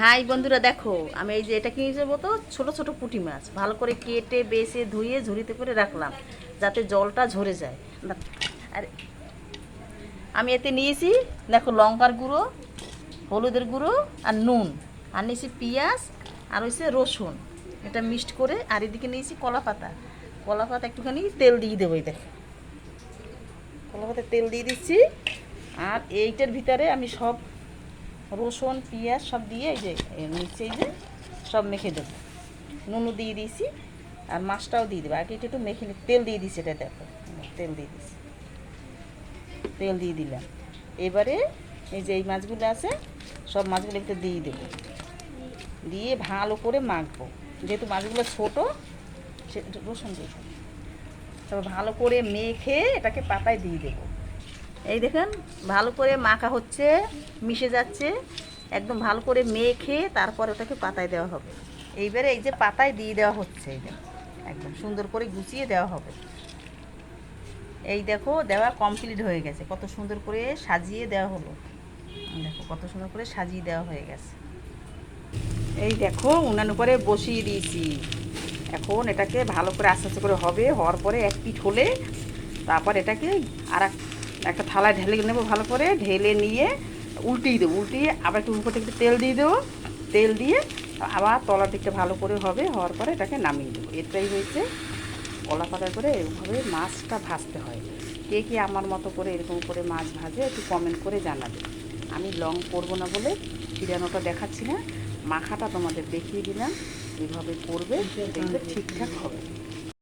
High বন্ধুরা, দেখো আমি এই যে এটা কি যাবো তো ছোট ছোট পুঁটি মাছ ভালো করে কেটে বেছে ধুয়ে ঝুড়িতে করে রাখলাম যাতে জলটা ঝরে যায়। আর আমি এতে নিয়েছি, দেখো, লঙ্কার গুঁড়ো, হলুদের গুঁড়ো আর নুন, আর নিয়েছি পেঁয়াজ, আর হয়েছে রসুন, এটা মিক্সড করে। আর এদিকে নিয়েছি কলা পাতা। কলা পাতা একটুখানি তেল দিয়ে দেবো, এই দেখো কলা পাতা তেল দিয়ে দিচ্ছি। আর এইটার ভিতরে আমি সব রসুন পেঁয়াজ সব দিয়ে এই যে নিচে এই যে সব মেখে দেবো। নুনও দিয়ে দিয়েছি আর মাছটাও দিয়ে দেবো। আগে একটু মেখে তেল দিয়ে দিয়েছি, এটা দেখো তেল দিয়ে দিয়েছি, তেল দিয়ে দিলাম। এবারে এই যে এই মাছগুলো আছে সব মাছগুলো একটু দিয়ে দেবো, দিয়ে ভালো করে মাখবো। যেহেতু মাছগুলো ছোটো, সে রসুন দিয়ে দেবো। তবে ভালো করে মেখে এটাকে পাতায় দিয়ে দেবো। এই দেখেন ভালো করে মাখা হচ্ছে, মিশে যাচ্ছে একদম ভালো করে মেখে, তারপর ওটাকে পাতায় দেওয়া হবে। এইবারে এই যে পাতায় দিয়ে দেওয়া হচ্ছে, এই দেখো একদম সুন্দর করে গুছিয়ে দেওয়া হবে। এই দেখো দেওয়া কমপ্লিট হয়ে গেছে, কত সুন্দর করে সাজিয়ে দেওয়া হলো। দেখো কত সুন্দর করে সাজিয়ে দেওয়া হয়ে গেছে। এই দেখো উনান উপরে বসিয়ে দিয়েছি। এখন এটাকে ভালো করে আস্তে আস্তে করে হবে, হওয়ার পরে এক পিঠ হলে তারপর এটাকে আর একটা থালায় ঢেলে নেবো, ভালো করে ঢেলে নিয়ে উল্টিয়ে দেবো। উল্টিয়ে আবার একটু উপর থেকে একটু তেল দিয়ে দেবো। তেল দিয়ে আবার তলার দিকটা ভালো করে হবে, হওয়ার পরে এটাকে নামিয়ে দেবো। এটাই হয়েছে কলা পাতা করে এরকমভাবে মাছটা ভাজতে হয়। কে কে আমার মতো করে এরকম করে মাছ ভাজে একটু কমেন্ট করে জানাবে। আমি লং করবো না বলে ফিরানোটা দেখাচ্ছি না, মাখাটা তোমাদের দেখিয়ে দিলাম। এভাবে করবে, দেখবে ঠিকঠাক হবে।